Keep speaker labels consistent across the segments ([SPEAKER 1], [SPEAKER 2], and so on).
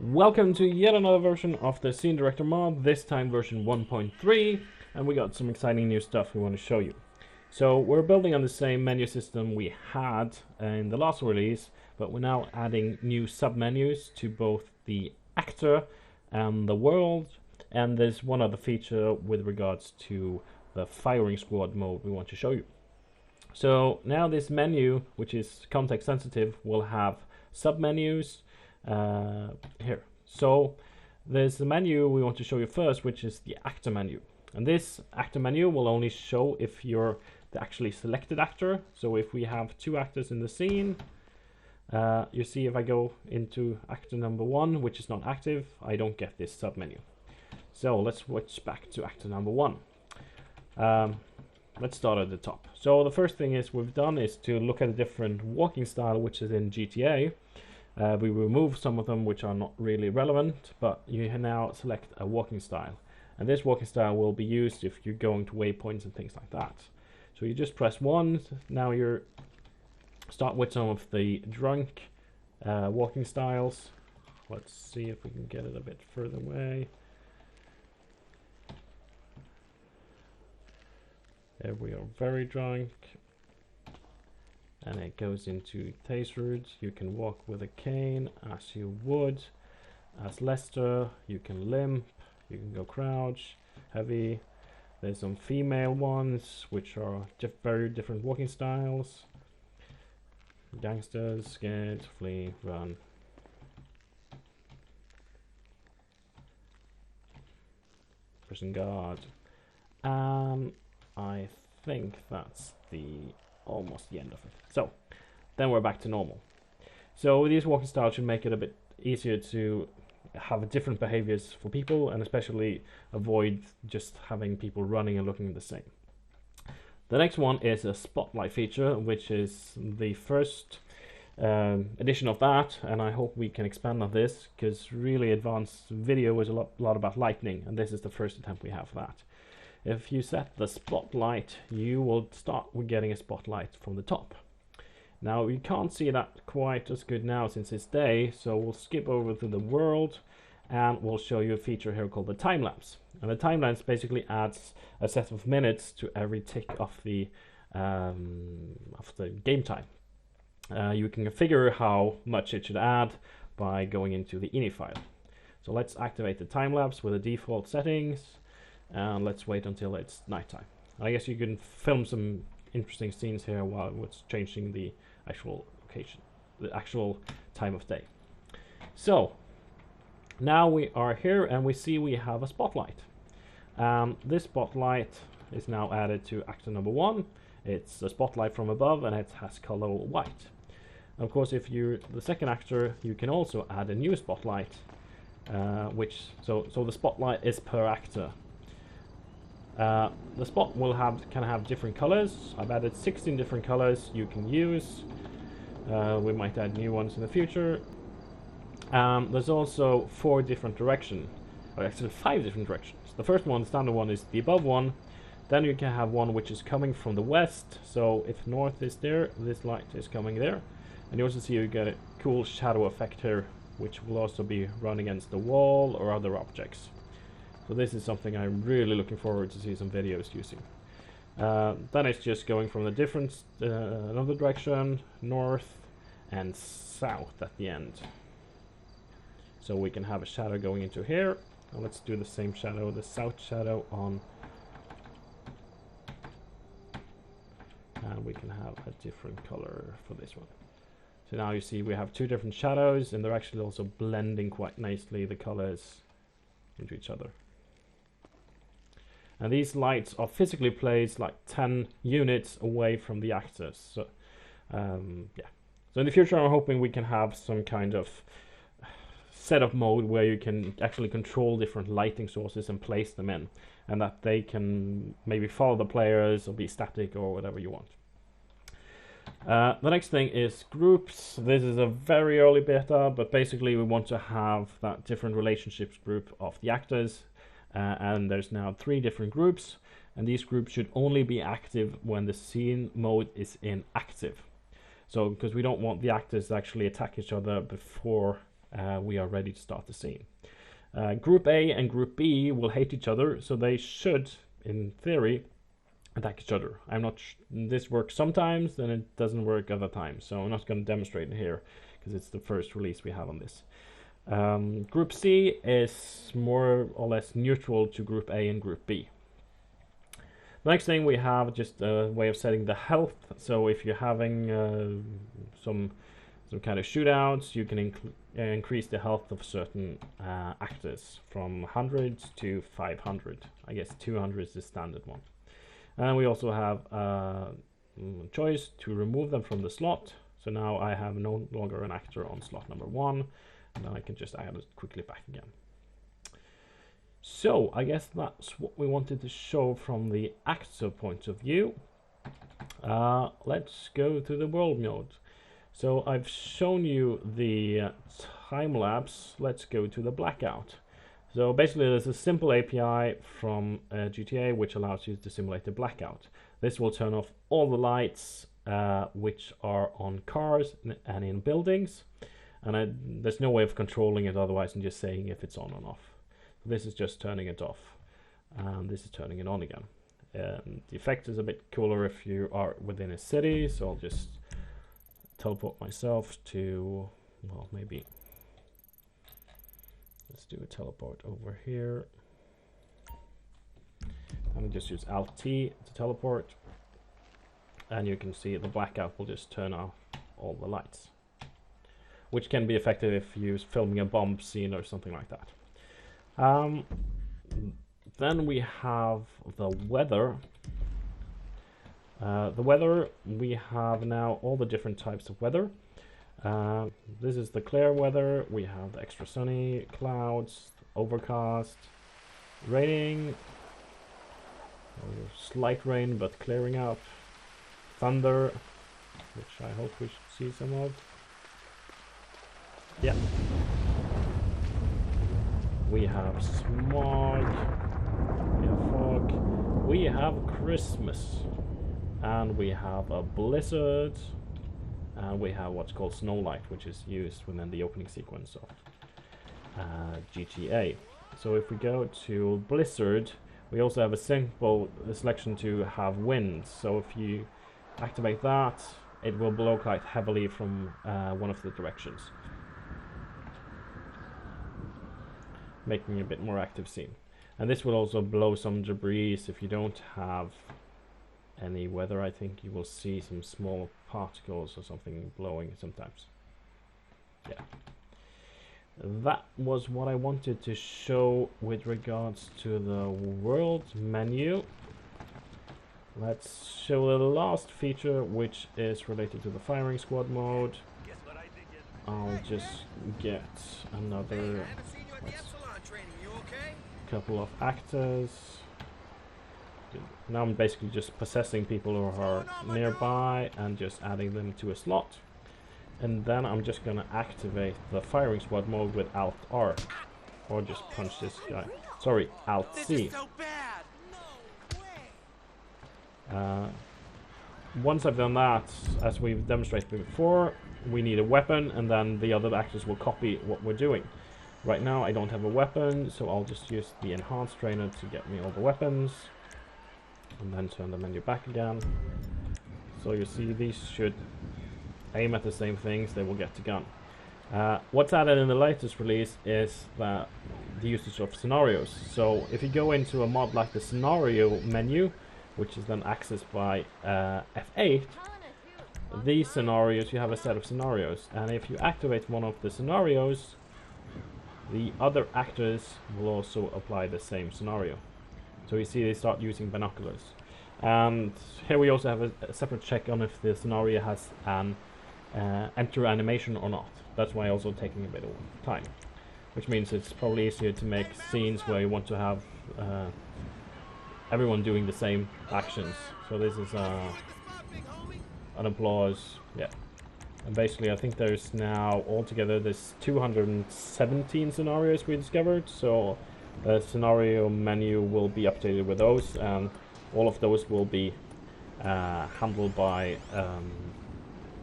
[SPEAKER 1] Welcome to yet another version of the Scene Director mod, this time version 1.3, and we got some exciting new stuff we want to show you. So we're building on the same menu system we had in the last release, but we're now adding new submenus to both the actor and the world, and there's one other feature with regards to the firing squad mode we want to show you. So now this menu, which is context sensitive, will have submenus here. So there's the menu we want to show you first, which is the actor menu. And this actor menu will only show if you're the actually selected actor. So if we have two actors in the scene, you see if I go into actor number 1, which is not active, I don't get this submenu. So let's switch back to actor number 1. Let's start at the top. So the first thing we've done is to look at a different walking style which is in GTA. We remove some of them which are not really relevant, but you can now select a walking style. And this walking style will be used if you're going to waypoints and things like that. So you just press 1. Now you start with some of the drunk walking styles. Let's see if we can get it a bit further away. There we are, very drunk. And it goes into tasered. You can walk with a cane as you would. As Lester, you can limp, you can go crouch, heavy. There's some female ones which are very different walking styles. Gangsters, scared, flee, run. Prison guard. I think that's almost the end of it. So then we're back to normal. So these walking styles should make it a bit easier to have different behaviors for people, and especially avoid just having people running and looking the same. The next one is a spotlight feature, which is the first edition of that, and I hope we can expand on this, because really advanced video is a lot about lighting, and this is the first attempt we have for that. If you set the spotlight, you will start with getting a spotlight from the top. Now you can't see that quite as good now since it's day, so we'll skip over to the world and we'll show you a feature here called the time lapse. And the time lapse basically adds a set of minutes to every tick of the game time. You can configure how much it should add by going into the ini file. So let's activate the time lapse with the default settings. And let's wait until it's nighttime. I guess you can film some interesting scenes here while it's changing the actual location, the actual time of day. So now we are here and we see we have a spotlight. This spotlight is now added to actor number 1. It's a spotlight from above and it has color white. And of course, if you're the second actor, you can also add a new spotlight, so the spotlight is per actor. The spot can have different colors. I've added 16 different colors you can use. We might add new ones in the future. There's also 4 different directions, or actually 5 different directions. The first one, the standard one, is the above one. Then you can have one which is coming from the west. So if north is there, this light is coming there. And you also see you get a cool shadow effect here, which will also be run against the wall or other objects. So this is something I'm really looking forward to see some videos using. Then it's just going from the different another direction, north and south at the end. So we can have a shadow going into here. And let's do the same shadow, the south shadow on. And we can have a different color for this one. So now you see we have 2 different shadows, and they're actually also blending quite nicely, the colors, into each other. And these lights are physically placed like 10 units away from the actors. So, yeah. So in the future, I'm hoping we can have some kind of setup mode where you can actually control different lighting sources and place them in, and that they can maybe follow the players or be static or whatever you want. The next thing is groups. This is a very early beta, but basically we want to have that different relationships group of the actors. And there's now 3 different groups, and these groups should only be active when the scene mode is in active. So because we don't want the actors to actually attack each other before we are ready to start the scene. Group A and Group B will hate each other, so they should, in theory, attack each other. This works sometimes, and it doesn't work other times, so I'm not going to demonstrate it here, because it's the first release we have on this. Group C is more or less neutral to Group A and Group B. The next thing we have just a way of setting the health. So if you're having some kind of shootouts, you can increase the health of certain actors from 100 to 500. I guess 200 is the standard one. And we also have a choice to remove them from the slot. So now I have no longer an actor on slot number 1, and then I can just add it quickly back again. So I guess that's what we wanted to show from the actor point of view. Let's go to the world mode. So I've shown you the time lapse. Let's go to the blackout. So basically there's a simple API from GTA which allows you to simulate the blackout. This will turn off all the lights which are on cars and in buildings, and there's no way of controlling it otherwise than just saying if it's on or off. This is just turning it off, and this is turning it on again. The effect is a bit cooler if you are within a city, so I'll just teleport myself to, well, maybe let's do a teleport over here. I'm just use Alt-T to teleport, and you can see the blackout will just turn off all the lights, which can be effective if you're filming a bomb scene or something like that. Then we have the weather. We have now all the different types of weather. This is the clear weather. We have the extra sunny, clouds, overcast, raining, slight rain but clearing up, thunder, which I hope we should see some of. Yeah. We have smog, we have fog, we have Christmas, and we have a blizzard, and we have what's called snow light, which is used within the opening sequence of GTA. So if we go to blizzard, we also have a simple selection to have wind. So if you activate that, it will blow quite heavily from one of the directions, making a bit more active scene. And this will also blow some debris. If you don't have any weather, I think you will see some small particles or something blowing sometimes. Yeah. That was what I wanted to show with regards to the world menu. Let's show the last feature, which is related to the firing squad mode. I'll just get another couple of actors. Now I'm basically just possessing people who are nearby and just adding them to a slot. And then I'm just gonna activate the firing squad mode with Alt-R. Or just punch this guy. Sorry, Alt-C. Once I've done that, as we've demonstrated before, we need a weapon, and then the other actors will copy what we're doing. Right now I don't have a weapon, so I'll just use the enhanced trainer to get me all the weapons, and then turn the menu back again. So you see these should aim at the same things, they will get the gun. What's added in the latest release is the usage of scenarios. So if you go into a mod like the scenario menu, which is then accessed by F8, these scenarios, you have a set of scenarios, and if you activate one of the scenarios, the other actors will also apply the same scenario. So you see they start using binoculars. And here we also have a separate check on if the scenario has an enter animation or not. That's why also taking a bit of time, which means it's probably easier to make scenes where you want to have everyone doing the same actions. So this is an applause, yeah. And basically I think there's now altogether there's 217 scenarios we discovered, so the scenario menu will be updated with those, and all of those will be handled by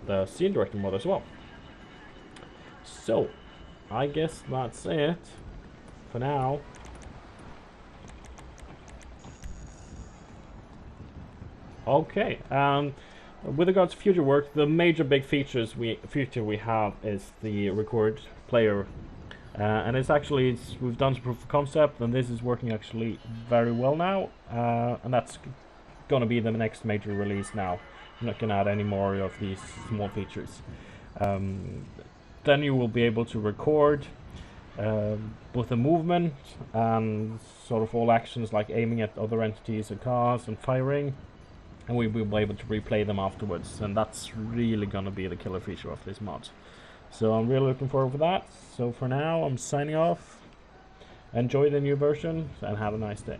[SPEAKER 1] the scene director mod as well. So I guess that's it for now. Okay, with regards to future work, the major big feature we have is the record player, and we've done some proof of concept, and this is working actually very well now, and that's going to be the next major release now. I'm not going to add any more of these small features. Then you will be able to record with the movement and sort of all actions like aiming at other entities and cars and firing, and we will be able to replay them afterwards, and that's really going to be the killer feature of this mod. So I'm really looking forward to that. So for now, I'm signing off. Enjoy the new version and have a nice day.